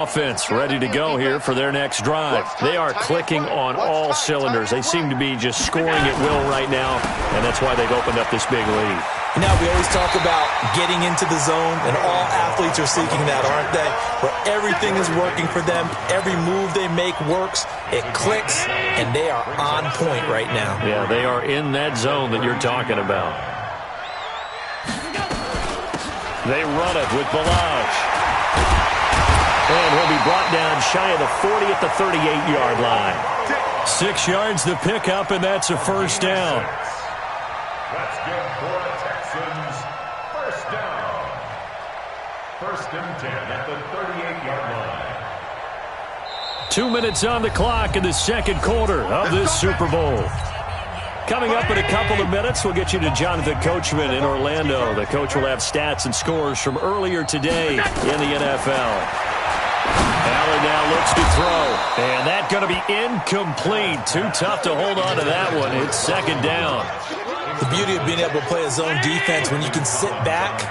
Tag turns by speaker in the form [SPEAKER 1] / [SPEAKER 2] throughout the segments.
[SPEAKER 1] Offense ready to go here for their next drive. They are clicking on all cylinders. They seem to be just scoring at will right now, and that's why they've opened up this big lead.
[SPEAKER 2] You know, we always talk about getting into the zone, and all athletes are seeking that, aren't they? Where everything is working for them, every move they make works, it clicks, and they are on point right now.
[SPEAKER 1] Yeah, they are in that zone that you're talking about. They run it with Balaj. And he'll be brought down shy of the 40 at the 38-yard line. 6 yards to pick up, and that's a first down.
[SPEAKER 3] That's good for the Texans. First down. First and 10 at the 38-yard line.
[SPEAKER 1] 2 minutes on the clock in the second quarter of this Super Bowl. Coming up in a couple of minutes, we'll get you to Jonathan Coachman in Orlando. The coach will have stats and scores from earlier today in the NFL. Allen now looks to throw, and that's going to be incomplete. Too tough to hold on to that one. It's second down.
[SPEAKER 2] The beauty of being able to play a zone defense when you can sit back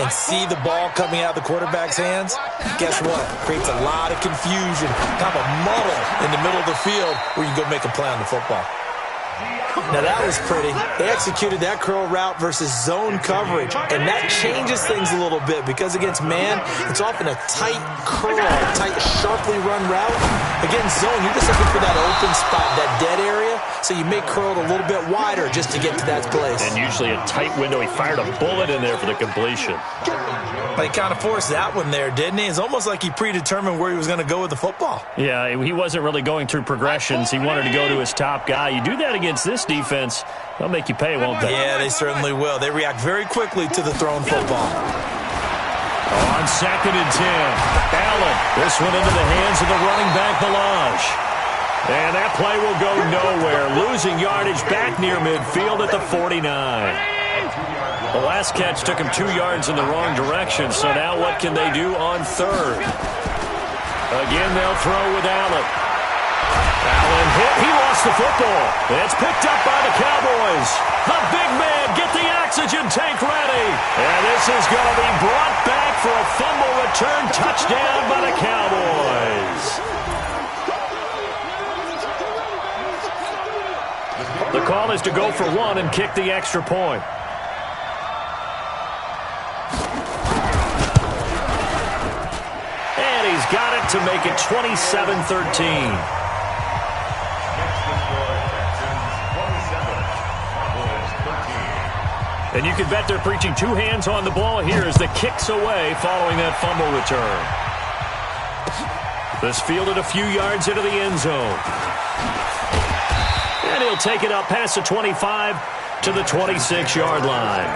[SPEAKER 2] and see the ball coming out of the quarterback's hands, guess what? Creates a lot of confusion, kind of a muddle in the middle of the field where you can go make a play on the football. Now that was pretty. They executed that curl route versus zone coverage, and that changes things a little bit because against man, it's often a tight curl, tight, sharply run route. Against zone, you're just looking for that open spot, that dead area, so you may curl it a little bit wider just to get to that place.
[SPEAKER 1] And usually a tight window. He fired a bullet in there for the completion.
[SPEAKER 2] But he kind of forced that one there, didn't he? It's almost like he predetermined where he was going to go with the football.
[SPEAKER 1] Yeah, he wasn't really going through progressions. He wanted to go to his top guy. You do that against this defense, they'll make you pay, won't they?
[SPEAKER 2] Yeah, they certainly will. They react very quickly to the thrown football.
[SPEAKER 1] On second and 10, Allen. This one into the hands of the running back, Balaj. And that play will go nowhere. Losing yardage back near midfield at the 49. The last catch took him 2 yards in the wrong direction, so now what can they do on third? Again, they'll throw with Allen. Allen hit. He lost the football. It's picked up by the Cowboys. The big man, get the oxygen tank ready. And this is going to be brought back for a fumble return touchdown by the Cowboys. The call is to go for one and kick the extra point. And he's got it to make it 27-13. And you can bet they're preaching two hands on the ball here as the kick's away following that fumble return. This fielded a few yards into the end zone. And he'll take it up past the 25 to the 26-yard line.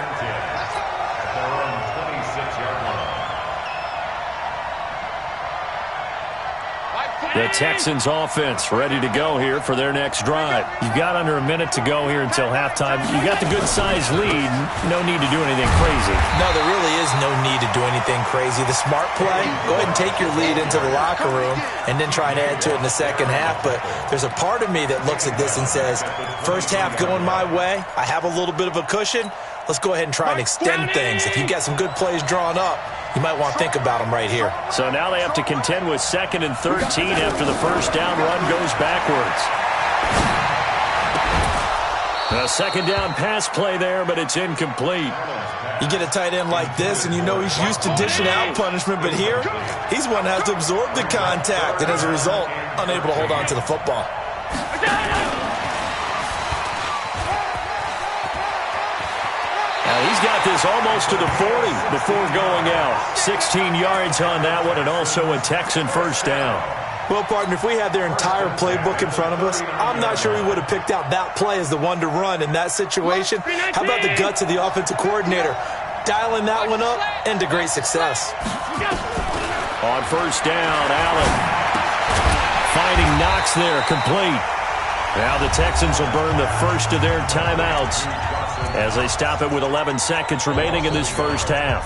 [SPEAKER 1] The Texans offense ready to go here for their next drive. You've got under a minute to go here until halftime. You got the good-sized lead. No need to do anything crazy.
[SPEAKER 2] No, there really is no need to do anything crazy. The smart play, go ahead and take your lead into the locker room and then try and add to it in the second half. But there's a part of me that looks at this and says, first half going my way, I have a little bit of a cushion. Let's go ahead and try and extend things. If you've got some good plays drawn up, you might want to think about them right here.
[SPEAKER 1] So now they have to contend with 2nd and 13 after the first down run goes backwards. A second down pass play there, but it's incomplete.
[SPEAKER 2] You get a tight end like this, and you know he's used to dishing out punishment, but here, he's one that has to absorb the contact, and as a result, unable to hold on to the football.
[SPEAKER 1] He's got this almost to the 40 before going out. 16 yards on that one, and also a Texan first down.
[SPEAKER 2] Well, partner, if we had their entire playbook in front of us, I'm not sure we would have picked out that play as the one to run in that situation. How about the guts of the offensive coordinator? Dialing that one up into great success.
[SPEAKER 1] On first down, Allen finding Knox there, complete. Now the Texans will burn the first of their timeouts as they stop it with 11 seconds remaining in this first half.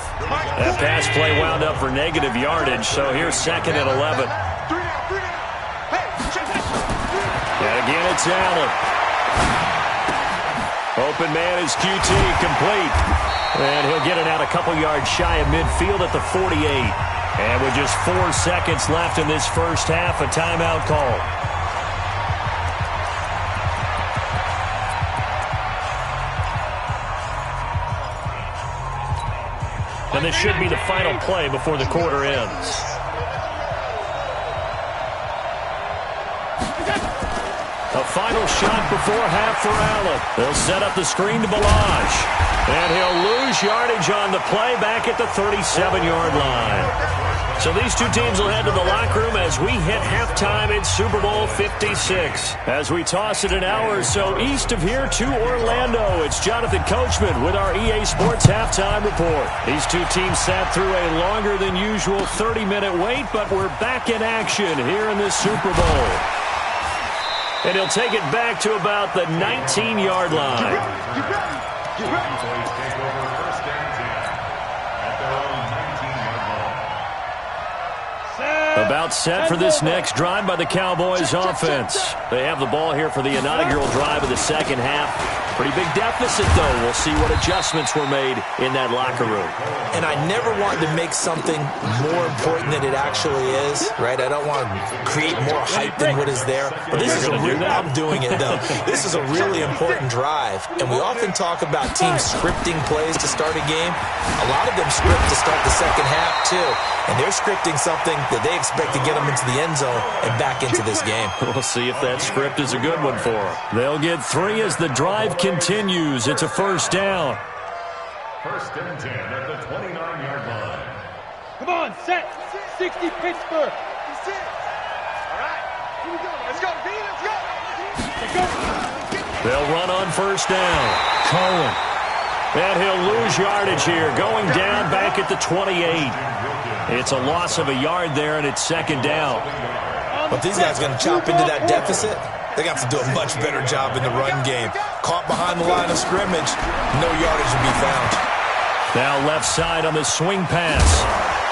[SPEAKER 1] That pass play wound up for negative yardage, so here's 2nd and 11. And again, it's Allen. Open man is QT, complete. And he'll get it out a couple yards shy of midfield at the 48. And with just 4 seconds left in this first half, a timeout call. And this should be the final play before the quarter ends. A final shot before half for Allen. They'll set up the screen to Balazs. And he'll lose yardage on the play back at the 37-yard line. So these two teams will head to the locker room as we hit halftime in Super Bowl 56. As we toss it an hour or so east of here to Orlando, it's Jonathan Coachman with our EA Sports Halftime Report. These two teams sat through a longer than usual 30-minute wait, but we're back in action here in this Super Bowl. And he'll take it back to about the 19-yard line.
[SPEAKER 3] Get ready. Take over first and 10 at their own 19-yard line.
[SPEAKER 1] About set for this next drive by the Cowboys offense. They have the ball here for the inaugural drive of the second half. Pretty big deficit, though. We'll see what adjustments were made in that locker room.
[SPEAKER 2] And I never wanted to make something more important than it actually is, right? I don't want to create more hype than what is there. But this is I'm doing it, though. This is a really important drive. And we often talk about teams scripting plays to start a game. A lot of them script to start the second half, too. And they're scripting something that they expect to get them into the end zone and back into this game.
[SPEAKER 1] We'll see if that script is a good one for them. They'll get 3 as the drive continues. It's a first down.
[SPEAKER 3] First and 10 at the 29-yard line.
[SPEAKER 4] Come on, set. 60 Pittsburgh. That's it. All right. Here we go. Let's go, D. Let's go. Let's go.
[SPEAKER 1] They'll run on first down. Cohen. And he'll lose yardage here, going down back at the 28. It's a loss of a yard there, and it's second down.
[SPEAKER 2] But these guys are going to chop into that deficit. They got to do a much better job in the run game. Caught behind the line of scrimmage, no yardage to be found.
[SPEAKER 1] Now left side on the swing pass.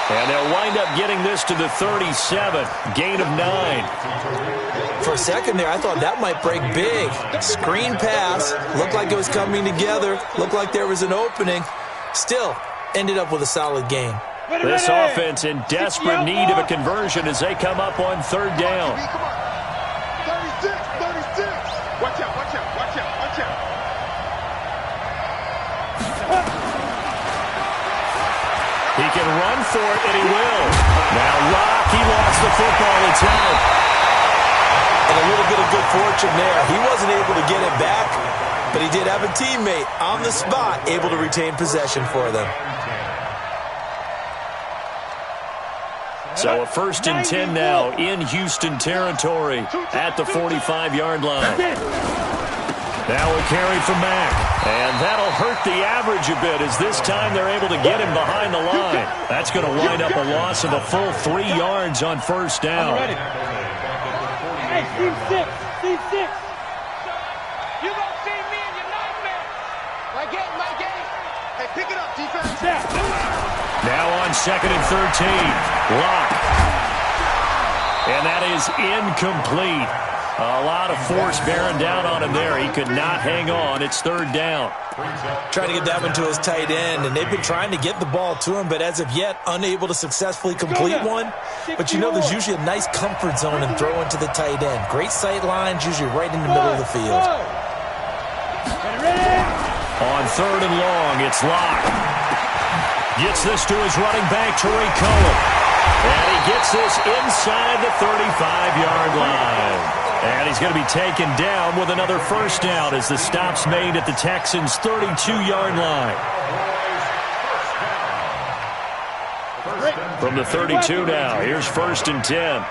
[SPEAKER 1] And they'll wind up getting this to the 37. Gain of 9.
[SPEAKER 2] For a second there, I thought that might break big. Screen pass. Looked like it was coming together. Looked like there was an opening. Still, ended up with a solid game.
[SPEAKER 1] This offense in desperate need of a conversion as they come up on third down.
[SPEAKER 4] 36. Watch out.
[SPEAKER 1] He can run for it, and he will. Now Locke, he lost the football. It's out.
[SPEAKER 2] And a little bit of good fortune there. He wasn't able to get it back, but he did have a teammate on the spot able to retain possession for them.
[SPEAKER 1] So a first and 10 now in Houston territory at the 45-yard line. Now a carry from Mack. And that'll hurt the average a bit as this time they're able to get him behind the line. That's going to wind up a loss of a full 3 yards on first down.
[SPEAKER 4] Hey, team 6. You gonna see me in your nightmare. My game. Hey, pick it up, defense.
[SPEAKER 1] Now on second and 13. Locke. And that is incomplete. A lot of force bearing down on him there. He could not hang on. It's third down.
[SPEAKER 2] Trying to get that one to his tight end, and they've been trying to get the ball to him, but as of yet, unable to successfully complete one. But you know there's usually a nice comfort zone in throwing to the tight end. Great sight lines, usually right in the middle of the field.
[SPEAKER 1] On third and long, it's Locke. Gets this to his running back, Tariq Cohen. And he gets this inside the 35-yard line. And he's going to be taken down with another first down as the stop's made at the Texans' 32-yard line. From the 32 now, here's first and 10.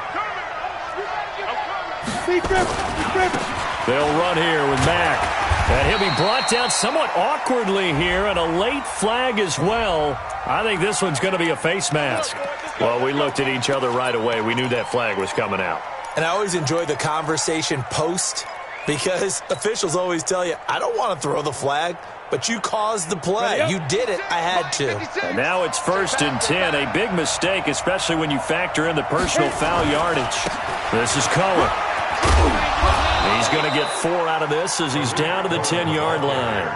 [SPEAKER 1] They'll run here with Mack. And he'll be brought down somewhat awkwardly here, and a late flag as well. I think this one's going to be a face mask. Well, we looked at each other right away. We knew that flag was coming out.
[SPEAKER 2] And I always enjoy the conversation post because officials always tell you, I don't want to throw the flag, but you caused the play. You did it. I had to.
[SPEAKER 1] And now it's first and 10. A big mistake, especially when you factor in the personal foul yardage. This is Cohen. He's going to get 4 out of this as he's down to the 10-yard line.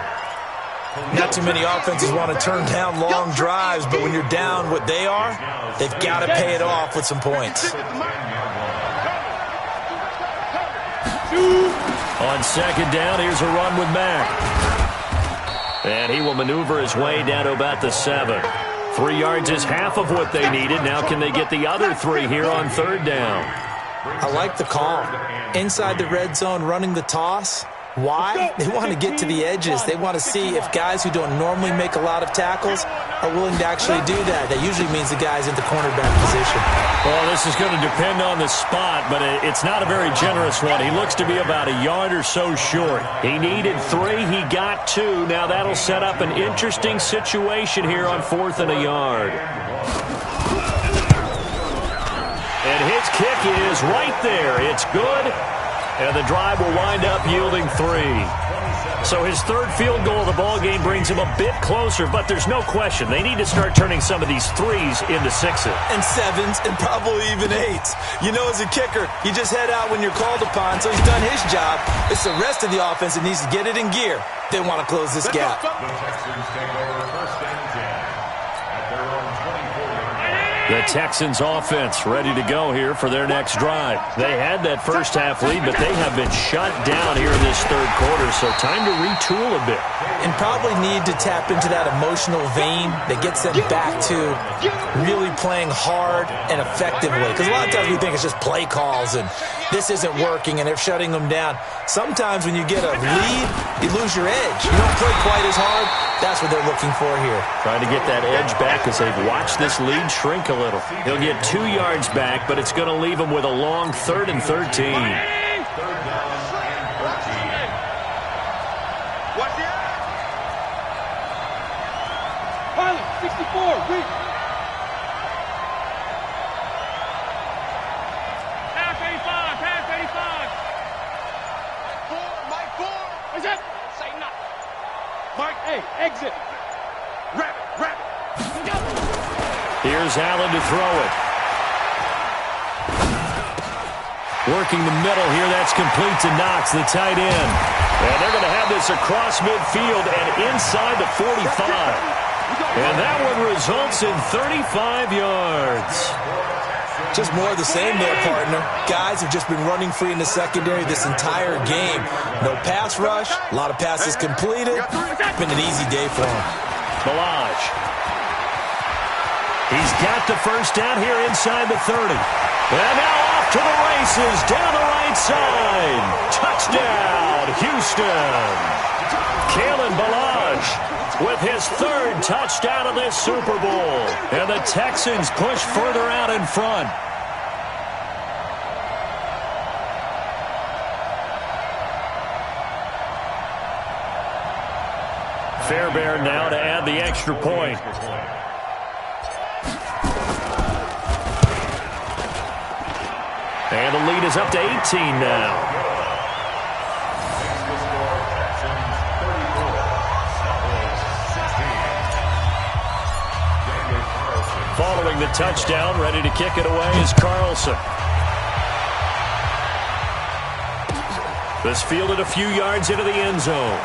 [SPEAKER 2] Not too many offenses want to turn down long drives, but when you're down what they are, they've got to pay it off with some points.
[SPEAKER 1] On second down, here's a run with Mack. And he will maneuver his way down to about the 7. 3 yards is half of what they needed. Now can they get the other 3 here on third down?
[SPEAKER 2] I like the call. Inside the red zone, running the toss. Why? They want to get to the edges. They want to see if guys who don't normally make a lot of tackles are willing to actually do that. That usually means the guy's in the cornerback position.
[SPEAKER 1] Well, this is going to depend on the spot, but it's not a very generous one. He looks to be about a yard or so short. He needed 3. He got 2. Now that'll set up an interesting situation here on 4th and a yard. And his kick is right there. It's good. And the drive will wind up yielding 3. So his third field goal of the ball game brings him a bit closer, but there's no question they need to start turning some of these 3s into 6s.
[SPEAKER 2] And 7s and probably even 8s. You know, as a kicker, you just head out when you're called upon, so he's done his job. It's the rest of the offense that needs to get it in gear. They want to close this gap.
[SPEAKER 3] The Texans take over first and 10 at their own 24-yard.
[SPEAKER 1] The Texans offense ready to go here for their next drive. They had that first half lead, but they have been shut down here in this third quarter, so time to retool a bit.
[SPEAKER 2] And probably need to tap into that emotional vein that gets them back to really playing hard and effectively. Because a lot of times we think it's just play calls and this isn't working and they're shutting them down. Sometimes when you get a lead, you lose your edge. You don't play quite as hard. That's what they're looking for here.
[SPEAKER 1] Trying to get that edge back as they've watched this lead shrink a little. He'll get 2 yards back, but it's going to leave him with a long 3rd and 13.
[SPEAKER 3] Third down and 13.
[SPEAKER 4] Watch it. Pilot, 64, weak. Pass 85, pass 85. Mike 4. What's up? Say nothing. Mike, hey, exit. Wrap it.
[SPEAKER 1] Here's Allen to throw it. Working the middle here, that's complete to Knox, the tight end. And they're going to have this across midfield and inside the 45. And that one results in 35 yards.
[SPEAKER 2] Just more of the same there, partner. Guys have just been running free in the secondary this entire game. No pass rush, a lot of passes completed. It's been an easy day for them.
[SPEAKER 1] Balaj. He's got the first down here inside the 30. And now off to the races down the right side. Touchdown, Houston. Kalen Balaj with his 3rd touchdown of this Super Bowl. And the Texans push further out in front. Fairbairn now to add the extra point. And the lead is up to 18 now. Following the touchdown, ready to kick it away is Carlson. This fielded a few yards into the end zone.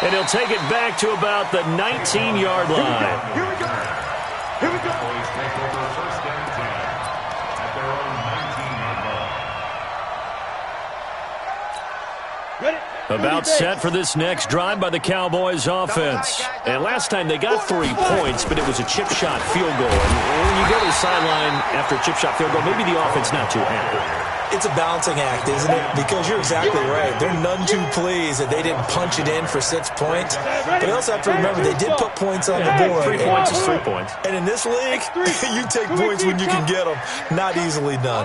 [SPEAKER 1] And he'll take it back to about the 19-yard line.
[SPEAKER 3] Here we go. Boys take over first and 10 at their own 19-yard line.
[SPEAKER 1] About set for this next drive by the Cowboys offense. And last time they got 3 points, but it was a chip shot field goal. And when you go to the sideline after a chip shot field goal, maybe the offense not too happy.
[SPEAKER 2] It's a balancing act, isn't it? Because you're exactly right. They're none too pleased that they didn't punch it in for 6 points. But they also have to remember they did put points on the board.
[SPEAKER 1] 3 points is 3 points.
[SPEAKER 2] And in this league, you take points when you can get them. Not easily done.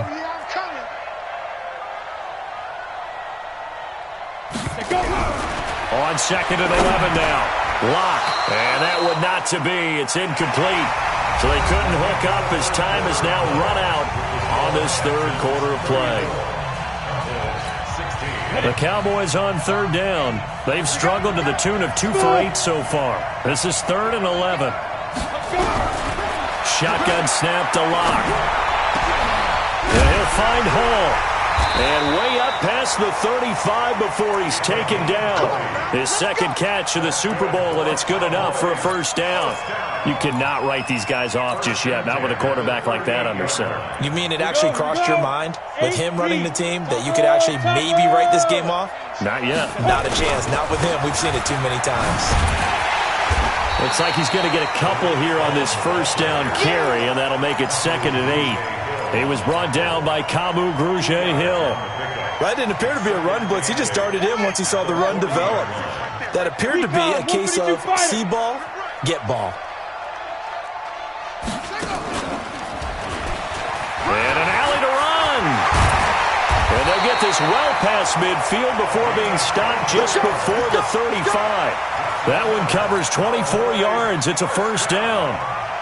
[SPEAKER 1] On second and 11 now. Lock. And that would not to be. It's incomplete. So they couldn't hook up as time is now run out on this third quarter of play. The Cowboys on third down. They've struggled to the tune of 2 for 8 so far. This is 3rd and 11. Shotgun snap to Lock. And he'll find Hall. And way up past the 35 before he's taken down. His second catch of the Super Bowl, and it's good enough for a first down. You cannot write these guys off just yet, not with a quarterback like that under center.
[SPEAKER 2] You mean it actually crossed your mind with him running the team that you could actually maybe write this game off?
[SPEAKER 1] Not yet.
[SPEAKER 2] Not a chance. Not with him. We've seen it too many times.
[SPEAKER 1] Looks like he's going to get a couple here on this first down carry, and that'll make it 2nd and 8. He was brought down by Kamu Grugier-Hill.
[SPEAKER 2] That didn't appear to be a run blitz. He just darted in once he saw the run develop. That appeared to be a case of see ball, get ball.
[SPEAKER 1] And an alley to run. And they'll get this well past midfield before being stopped just before the 35. That one covers 24 yards. It's a first down.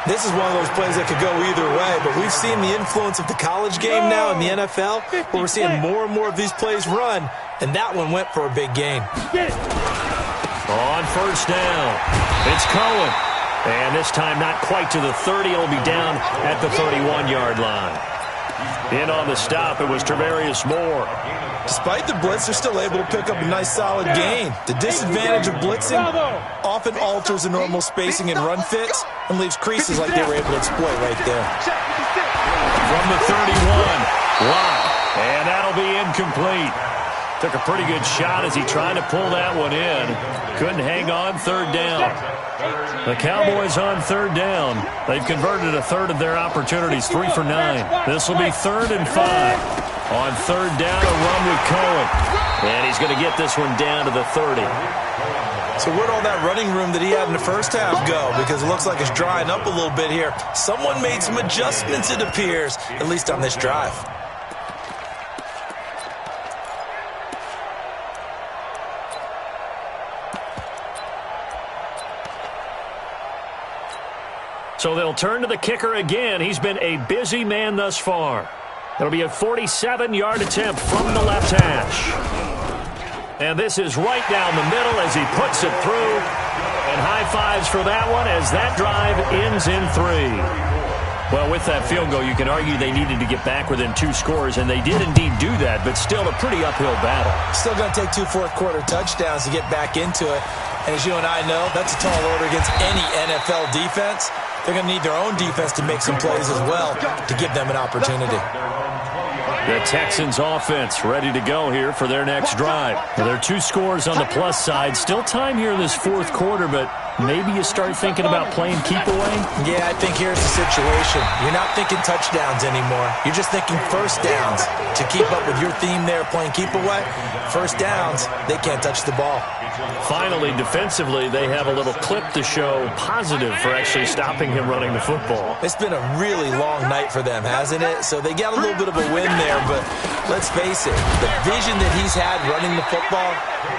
[SPEAKER 2] This is one of those plays that could go either way, but we've seen the influence of the college game now in the NFL, where we're seeing more and more of these plays run, and that one went for a big gain.
[SPEAKER 1] On first down, it's Cohen. And this time not quite to the 30. It'll be down at the 31-yard line. In on the stop, it was Travarius Moore.
[SPEAKER 2] Despite the blitz, they're still able to pick up a nice solid gain. The disadvantage of blitzing often alters the normal spacing and run fits and leaves creases like they were able to exploit right there.
[SPEAKER 1] From the 31, Locke, and that'll be incomplete. Took a pretty good shot as he tried to pull that one in. Couldn't hang on, third down. The Cowboys on third down. They've converted a third of their opportunities, 3 for 9. This will be 3rd and 5. On third down, a run with Cohen. And he's going to get this one down to the 30.
[SPEAKER 2] So where'd all that running room that he had in the first half go? Because it looks like it's drying up a little bit here. Someone made some adjustments, it appears, at least on this drive.
[SPEAKER 1] So they'll turn to the kicker again. He's been a busy man thus far. It'll be a 47-yard attempt from the left hash. And this is right down the middle as he puts it through. And high fives for that one as that drive ends in 3. Well, with that field goal, you can argue they needed to get back within 2 scores, and they did indeed do that, but still a pretty uphill battle.
[SPEAKER 2] Still going to take 2 fourth-quarter touchdowns to get back into it. And as you and I know, that's a tall order against any NFL defense. They're going to need their own defense to make some plays as well to give them an opportunity.
[SPEAKER 1] The Texans offense ready to go here for their next drive. Well, there are 2 scores on the plus side. Still time here in this fourth quarter, but maybe you start thinking about playing keep away?
[SPEAKER 2] Yeah, I think here's the situation. You're not thinking touchdowns anymore. You're just thinking first downs. To keep up with your theme there, playing keep away, first downs, they can't touch the ball.
[SPEAKER 1] Finally, defensively, they have a little clip to show positive for actually stopping him running the football.
[SPEAKER 2] It's been a really long night for them, hasn't it? So they got a little bit of a win there, but let's face it, the vision that he's had running the football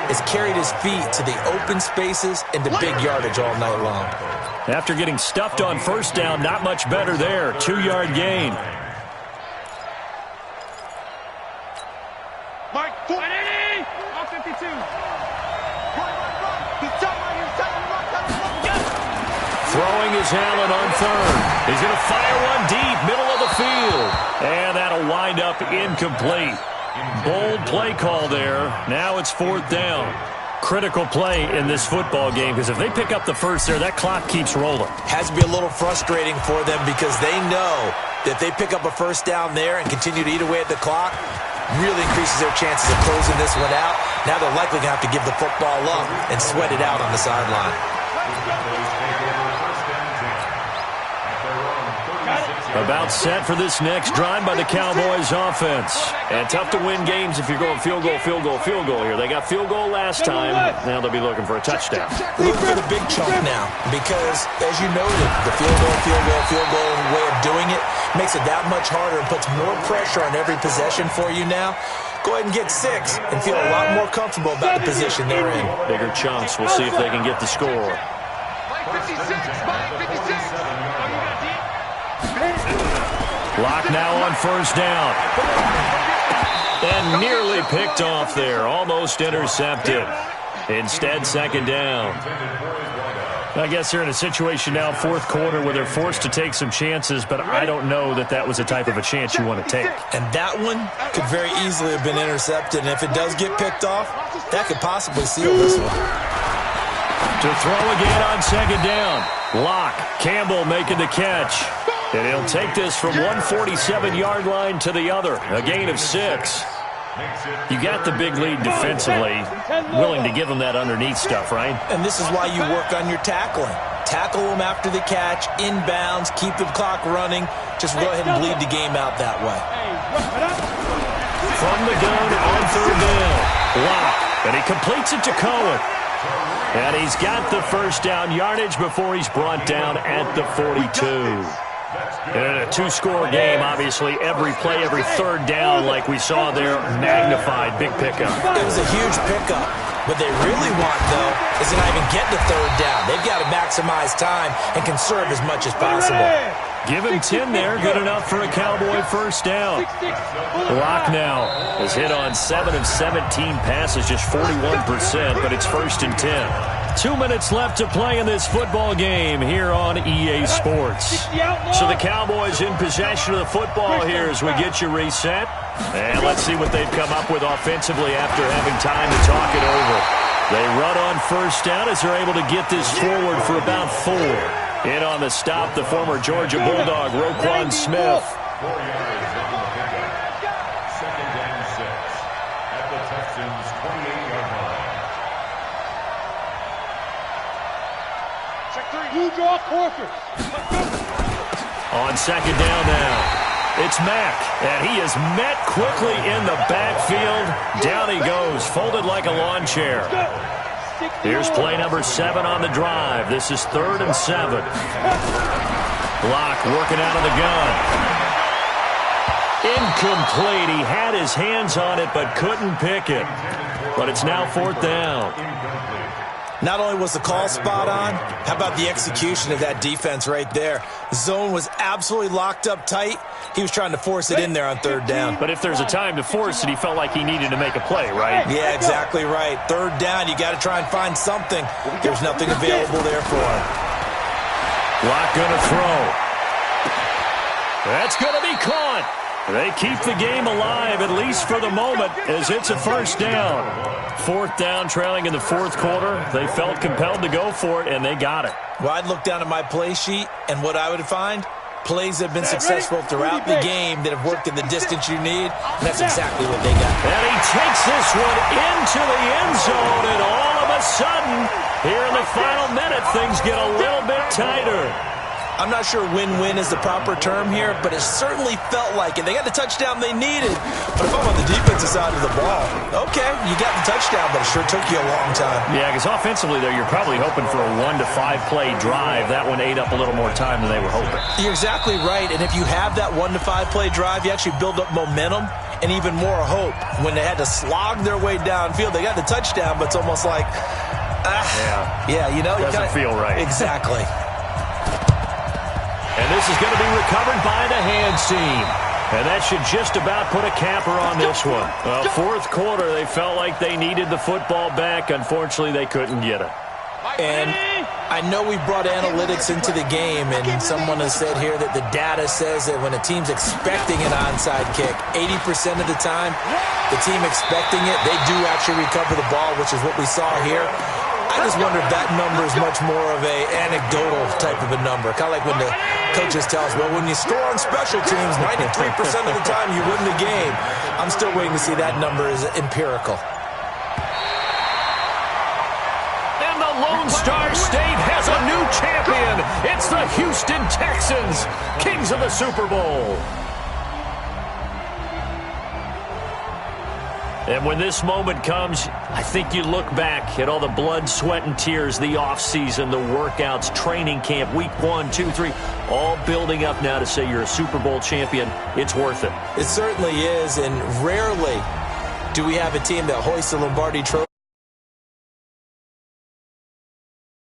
[SPEAKER 2] has carried his feet to the open spaces and to big yardage all night long.
[SPEAKER 1] After getting stuffed on first down, not much better there. 2-yard gain.
[SPEAKER 4] Mark, 20! All 52.
[SPEAKER 1] Throwing is Allen on third. He's going to fire one deep, middle of the field. And that'll wind up incomplete. Bold play call there. Now it's 4th down. Critical play in this football game because if they pick up the first there, that clock keeps rolling.
[SPEAKER 2] Has to be a little frustrating for them because they know that if they pick up a first down there and continue to eat away at the clock, really increases their chances of closing this one out. Now they're likely going to have to give the football up and sweat it out on the sideline.
[SPEAKER 1] About set for this next drive by the Cowboys offense. And tough to win games if you're going field goal, field goal, field goal here. They got field goal last time. Now they'll be looking for a touchdown.
[SPEAKER 2] Looking for the big chunk now because, as you noted, the field goal way of doing it makes it that much harder and puts more pressure on every possession for you now. Go ahead and get 6 and feel a lot more comfortable about the position they're in.
[SPEAKER 1] Bigger chunks. We'll see if they can get the score.
[SPEAKER 4] 56, 56.
[SPEAKER 1] Lock now on first down. And nearly picked off there. Almost intercepted. Instead, second down. I guess they're in a situation now, fourth quarter, where they're forced to take some chances, but I don't know that that was the type of a chance you want to take.
[SPEAKER 2] And that one could very easily have been intercepted, and if it does get picked off, that could possibly seal this one.
[SPEAKER 1] To throw again on second down. Locke, Campbell making the catch. And he'll take this from 147-yard line to the other, a gain of 6. You got the big lead defensively, willing to give them that underneath stuff, right?
[SPEAKER 2] And this is why you work on your tackling. Tackle them after the catch, inbounds, keep the clock running. Just go ahead and bleed the game out that way.
[SPEAKER 1] From the gun on third down. Locke, and he completes it to Cohen. And he's got the first down yardage before he's brought down at the 42. And in a two-score game, obviously, every play, every third down, like we saw there, magnified, big pickup.
[SPEAKER 2] It was a huge pickup. What they really want, though, is to not even get to third down. They've got to maximize time and conserve as much as possible.
[SPEAKER 1] Give him 10 there, good enough for a Cowboy first down. Locke now has hit on 7 of 17 passes, just 41%, but it's 1st and 10. 2 minutes left to play in this football game here on EA Sports. So the Cowboys in possession of the football here as we get you reset. And let's see what they've come up with offensively after having time to talk it over. They run on first down as they're able to get this forward for about 4. In on the stop, the former Georgia Bulldog, Roquan Smith.
[SPEAKER 3] 4 yards on the pickup. 2nd and 6 at the Texans' 28-yard line.
[SPEAKER 4] Check 3. You draw quarters.
[SPEAKER 1] On second down now. It's Mack, and he is met quickly in the backfield. Down he goes, folded like a lawn chair. Here's play number 7 on the drive. This is 3rd and 7. Locke working out of the gun. Incomplete. He had his hands on it but couldn't pick it. But it's now 4th down.
[SPEAKER 2] Not only was the call spot on, how about the execution of that defense right there? Zone was absolutely locked up tight. He was trying to force it in there on 3rd down.
[SPEAKER 1] But if there's a time to force it, he felt like he needed to make a play, right?
[SPEAKER 2] Yeah, exactly right. 3rd down, you got to try and find something. There's nothing available there for him.
[SPEAKER 1] Locke going to throw. That's going to be caught. They keep the game alive, at least for the moment, as it's a first down. 4th down, trailing in the 4th quarter. They felt compelled to go for it, and they got it.
[SPEAKER 2] Well, I'd look down at my play sheet, and what I would find, plays that have been successful throughout the game that have worked in the distance you need, and that's exactly what they got.
[SPEAKER 1] And he takes this one into the end zone, and all of a sudden, here in the final minute, things get a little bit tighter.
[SPEAKER 2] I'm not sure win-win is the proper term here, but it certainly felt like it. They got the touchdown they needed, but if I'm on the defensive side of the ball, okay, you got the touchdown, but it sure took you a long time.
[SPEAKER 1] Yeah, because offensively, though, you're probably hoping for a 1 to 5 play drive. That one ate up a little more time than they were hoping.
[SPEAKER 2] You're exactly right, and if you have that 1 to 5 play drive, you actually build up momentum and even more hope. When they had to slog their way downfield, they got the touchdown, but it's almost like, yeah, you know.
[SPEAKER 1] Doesn't feel right.
[SPEAKER 2] Exactly.
[SPEAKER 1] And this is going to be recovered by the hands team. And that should just about put a capper on this one. 4th quarter, they felt like they needed the football back. Unfortunately, they couldn't get it.
[SPEAKER 2] And I know we brought analytics into the game, and someone has said here that the data says that when a team's expecting an onside kick, 80% of the time, the team expecting it, they do actually recover the ball, which is what we saw here. I just wonder if that number is much more of a anecdotal type of a number. Kind of like when the coaches tell us, well, when you score on special teams, 93% of the time you win the game. I'm still waiting to see that number is empirical.
[SPEAKER 1] And the Lone Star State has a new champion. It's the Houston Texans, kings of the Super Bowl. And when this moment comes, I think you look back at all the blood, sweat, and tears, the offseason, the workouts, training camp, week 1, 2, 3, all building up now to say you're a Super Bowl champion. It's worth it.
[SPEAKER 2] It certainly is, and rarely do we have a team that hoists the Lombardi Trophy